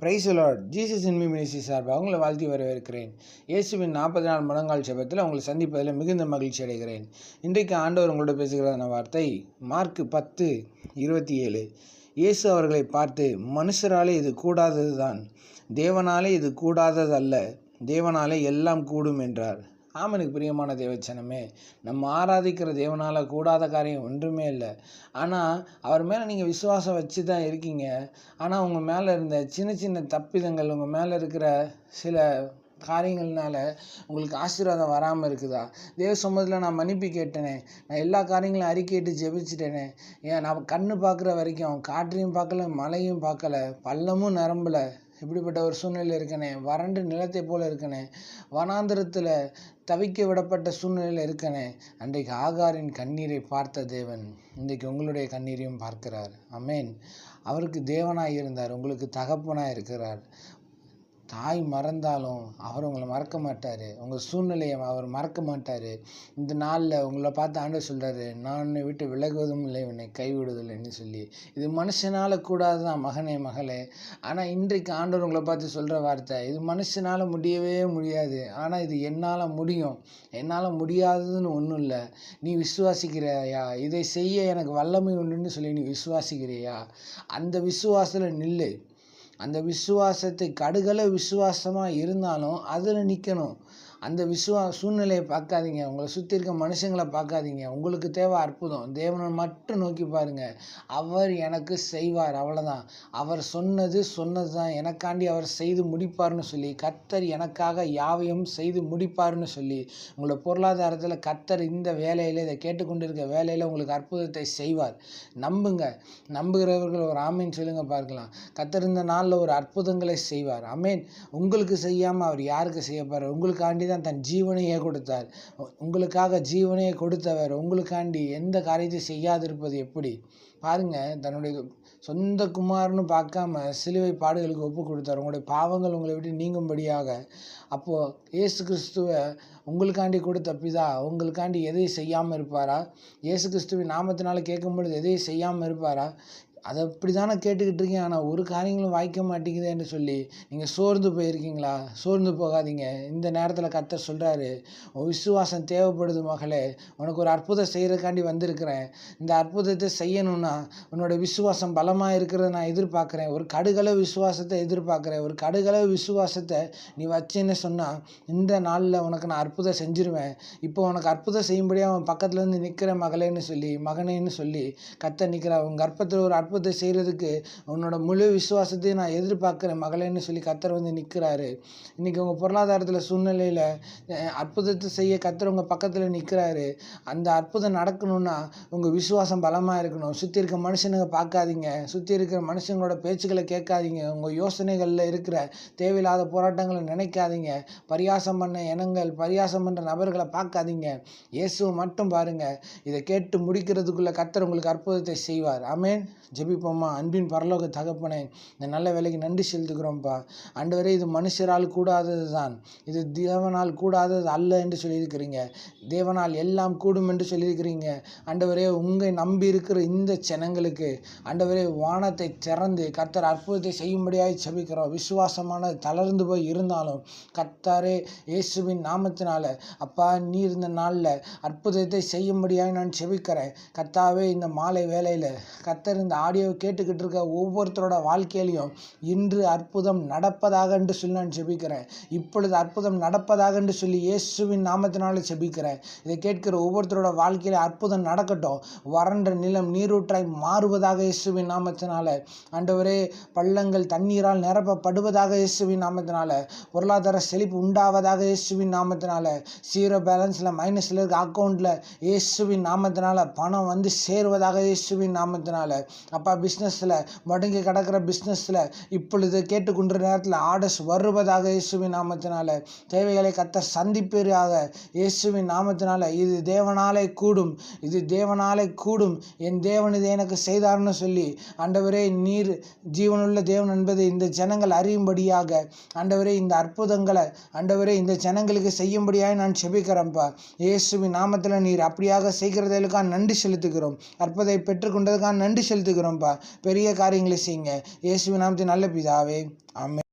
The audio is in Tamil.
Praise the Lord. Jesus in me ministry சார்பாக உங்களை வாழ்த்தி வரவேற்கிறேன். இயேசுவின் 40 முழங்கால் ஜெபத்தில் உங்களை சந்திப்பதில் மிகுந்த மகிழ்ச்சி அடைகிறேன். இன்றைக்கு ஆண்டவர் உங்களோட பேசுகிறதான வார்த்தை மார்க் 10:27. இயேசு அவர்களை பார்த்து, மனுஷராலே இது கூடாதது தான், தேவனாலே இது கூடாததல்ல, தேவனாலே எல்லாம் கூடும் என்றார். ஆமனுக்கு பிரியமான தேவச்சனமே, நம்ம ஆராதிக்கிற தேவனால் கூடாத காரியம் ஒன்றுமே இல்லை. ஆனால் அவர் மேலே நீங்கள் விசுவாசம் வச்சு தான் இருக்கீங்க. ஆனால் உங்கள் மேலே இருந்த சின்ன சின்ன தப்பிதங்கள், உங்கள் மேலே இருக்கிற சில காரியங்கள்னால உங்களுக்கு ஆசீர்வாதம் வராமல் இருக்குதா? தேவ சமூகத்தில் நான் மன்னிப்பு கேட்டேனே, நான் எல்லா காரியங்களும் அறிக்கையிட்டு ஜெபிச்சிட்டேனே, ஏன் நான் கண்ணு பார்க்குற வரைக்கும் காற்றையும் பார்க்கல, மழையும் பார்க்கல, பள்ளமும் நிரம்பல, இப்படிப்பட்ட ஒரு சூழ்நிலையில் இருக்கனே, வறண்டு நிலத்தை போல இருக்கனே, வனாந்திரத்தில் தவிக்க விடப்பட்ட சூழ்நிலையில் இருக்கனே. அன்றைக்கு ஆகாரின் கண்ணீரை பார்த்த தேவன் இன்றைக்கு உங்களுடைய கண்ணீரையும் பார்க்கிறார். ஆமென். அவருக்கு தேவனாய் இருந்தார், உங்களுக்கு தகப்பனாய் இருக்கிறார். தாய் மறந்தாலும் அவர் உங்களை மறக்க மாட்டார், உங்கள் சூழ்நிலையை அவர் மறக்க மாட்டார். இந்த நாளில் உங்களை பார்த்து ஆண்டவர் சொல்கிறாரு, நான் உன்னை விட்டு விலகுவதும் இல்லை, உன்னை கைவிடுவதில்லைன்னு சொல்லி. இது மனுஷனால் கூடாது தான் மகனே மகளே. ஆனால் இன்றைக்கு ஆண்டவர் உங்களை பார்த்து சொல்கிற வார்த்தை, இது மனுஷனால் முடியவே முடியாது, ஆனால் இது என்னால் முடியும். என்னால் முடியாததுன்னு ஒன்றும் இல்லை. நீ விசுவாசிக்கிறியா? இதை செய்ய எனக்கு வல்லமை உண்டுன்னு சொல்லி நீ விசுவாசிக்கிறியா? அந்த விசுவாசத்தில் நில்லு. அந்த விசுவாசத்தை கடுகள விசுவாசமாக இருந்தாலும் அதில் நிற்கணும். அந்த சூழ்நிலையை பார்க்காதீங்க, உங்களை சுற்றி இருக்க மனுஷங்களை பார்க்காதீங்க. உங்களுக்கு தேவை அற்புதம். தேவனை மட்டும் நோக்கி பாருங்கள். அவர் எனக்கு செய்வார், அவ்வளோதான். அவர் சொன்னது தான், எனக்காண்டி அவர் செய்து முடிப்பார்னு சொல்லி, கர்த்தர் எனக்காக யாவையும் செய்து முடிப்பார்னு சொல்லி, உங்களோட பொருளாதாரத்தில் கர்த்தர் இந்த வேலையில், இதை கேட்டுக்கொண்டு இருக்க வேலையில் உங்களுக்கு அற்புதத்தை செய்வார். நம்புங்க. நம்புகிறவர்கள் ஒரு ஆமீன் சொல்லுங்க பார்க்கலாம். கர்த்தர் இந்த நாளில் ஒரு அற்புதங்களை செய்வார். ஆமீன். உங்களுக்கு செய்யாமல் அவர் யாருக்கு செய்யப்பார்? உங்களுக்காண்டி தான் தன் ஜீவனையே கொடுத்தார். உங்களுக்காக ஜீவனையே கொடுத்தவர் உங்களுக்காண்டி எந்த காரியத்தை செய்யாதிருப்பது எப்படி? பாருங்க, தன்னுடைய சொந்த குமாரன்னு பார்க்காம சிலுவை பாடுகளுக்கு ஒப்பு கொடுத்தார், உங்களுடைய பாவங்கள் உங்களை விட்டு நீங்கும்படியாக. அப்போது இயேசு கிறிஸ்துவை உங்களுக்காண்டி கொடுத்த பிதா உங்களுக்காண்டி எதையும் செய்யாமல் இருப்பாரா? இயேசு கிறிஸ்துவின் நாமத்தினால கேட்கும் பொழுது எதையும் செய்யாமல் இருப்பாரா? அதை அப்படி தானே கேட்டுக்கிட்டு இருக்கீங்க, ஆனால் ஒரு காரியங்களும் வாய்க்க மாட்டேங்குதுன்னு சொல்லி நீங்கள் சோர்ந்து போயிருக்கீங்களா? சோர்ந்து போகாதீங்க. இந்த நேரத்தில் கர்த்தர் சொல்கிறாரு, உன் விசுவாசம் தேவைப்படுது மகளே, உனக்கு ஒரு அற்புதம் செய்கிறதுக்காண்டி வந்திருக்கிறேன். இந்த அற்புதத்தை செய்யணும்னா உன்னோட விசுவாசம் பலமாக இருக்கிறத நான் எதிர்பார்க்குறேன். ஒரு கடுகளவு விசுவாசத்தை எதிர்பார்க்குறேன். ஒரு கடுகளவு விசுவாசத்தை நீ வச்சேன்னு சொன்னால் இந்த நாளில் உனக்கு நான் அற்புதம் செஞ்சிருவேன். இப்போ உனக்கு அற்புதம் செய்யும்படியாக அவன் பக்கத்தில் இருந்து நிற்கிற மகளேன்னு சொல்லி, மகனேன்னு சொல்லி கர்த்தர் நிற்கிற. உன் கர்ப்பத்தில் ஒரு அற்புதத்தை செய்கிறதுக்கு உன்னோட முழு விசுவாசத்தையும் நான் எதிர்பார்க்குறேன் மகளேன்னு சொல்லி கர்த்தர் வந்து நிற்கிறாரு. இன்றைக்கி உங்கள் பொருளாதாரத்தில் சூழ்நிலையில் அற்புதத்தை செய்ய கர்த்தர் உங்கள் பக்கத்தில் நிற்கிறாரு. அந்த அற்புதம் நடக்கணும்னா உங்கள் விசுவாசம் பலமாக இருக்கணும். சுற்றி இருக்க மனுஷனுங்க பார்க்காதீங்க, சுற்றி இருக்கிற மனுஷங்களோட பேச்சுக்களை கேட்காதீங்க, உங்கள் யோசனைகளில் இருக்கிற தேவையில்லாத போராட்டங்களை நினைக்காதீங்க, பரியாசம் பண்ண எண்ணங்கள், பரியாசம் பண்ணுற நபர்களை பார்க்காதீங்க. இயேசுவை மட்டும் பாருங்கள். இதை கேட்டு முடிக்கிறதுக்குள்ளே கர்த்தர் உங்களுக்கு அற்புதத்தை செய்வார். ஆமென். ஜெபிப்போமா. அன்பின் பரலோக தகப்பனே, இந்த நல்ல வேலைக்கு நன்றி செலுத்துக்கிறோம்ப்பா. ஆண்டவரே, இது மனுஷரால் கூடாதது தான், இது தேவனால் கூடாதது அல்ல என்று சொல்லியிருக்கிறீங்க. தேவனால் எல்லாம் கூடும் என்று சொல்லியிருக்கிறீங்க. ஆண்டவரே, உங்களை நம்பி இருக்கிற இந்த ஜனங்களுக்கு ஆண்டவரே, வானத்தை திறந்து கர்த்தர் அற்புதத்தை செய்யும்படியாக ஜெபிக்கிறோம். விசுவாசமானது தளர்ந்து போய் இருந்தாலும் கர்த்தரே இயேசுவின் நாமத்தினால அப்பா, நீர் இந்த நாளில் அற்புதத்தை செய்யும்படியாக நான் ஜெபிக்கிறேன். கர்த்தாவே, இந்த மாலை வேளையில் கர்த்தர் இந்த ஆடியோவை கேட்டுக்கிட்டு இருக்க ஒவ்வொருத்தரோட வாழ்க்கையிலையும் இன்று அற்புதம் நடப்பதாக என்று சொல்லி நான் ஜெபிக்கிறேன். இப்பொழுது அற்புதம் நடப்பதாக என்று சொல்லி இயேசுவின் நாமத்தினால ஜெபிக்கிறேன். இதை கேட்கிற ஒவ்வொருத்தரோட வாழ்க்கையில அற்புதம் நடக்கட்டும். வறண்ட நிலம் நீரூற்றாய் மாறுவதாக இயேசுவின் நாமத்தினால. ஆண்டவரே, பள்ளங்கள் தண்ணீரால் நிரப்பப்படுவதாக இயேசுவின் நாமத்தினால. பொருளாதார செழிப்பு உண்டாவதாக இயேசுவின் நாமத்தினால. 0 பேலன்ஸில் மைனஸில் இருக்க அக்கௌண்ட்டில் இயேசுவின் நாமத்தினால பணம் வந்து சேருவதாக இயேசுவின் நாமத்தினால. அப்பா, பிஸ்னஸில் முடங்கி கிடக்கிற பிஸ்னஸில் இப்பொழுது கேட்டுக்கொண்ட நேரத்தில் ஆர்டர்ஸ் வருவதாக இயேசுவின் நாமத்தினால. தேவைகளை கர்த்தர் சந்திப்பீராக இயேசுவின் நாமத்தினால. இது தேவனாலே கூடும், இது தேவனாலே கூடும், என் தேவன் இதை எனக்கு செய்தார்னு சொல்லி ஆண்டவரே, நீர் ஜீவனுள்ள தேவன் என்பதை இந்த ஜனங்கள் அறியும்படியாக ஆண்டவரே, இந்த அற்புதங்களை ஆண்டவரே இந்த ஜனங்களுக்கு செய்யும்படியாக நான் செபிக்கிறேன்ப்பா. இயேசுவின் நாமத்தில் நீர் அப்படியாக செய்கிறதற்காக நன்றி செலுத்துகிறோம். அற்புதத்தை பெற்றுக்கொண்டதுக்காக நன்றி செலுத்துகிறோம். செய்யணும்ப்பா. பெரிய காரியங்களை செய்யுங்க. இயேசுவின் நாமத்தில் நல்ல பிதாவே, ஆமென்.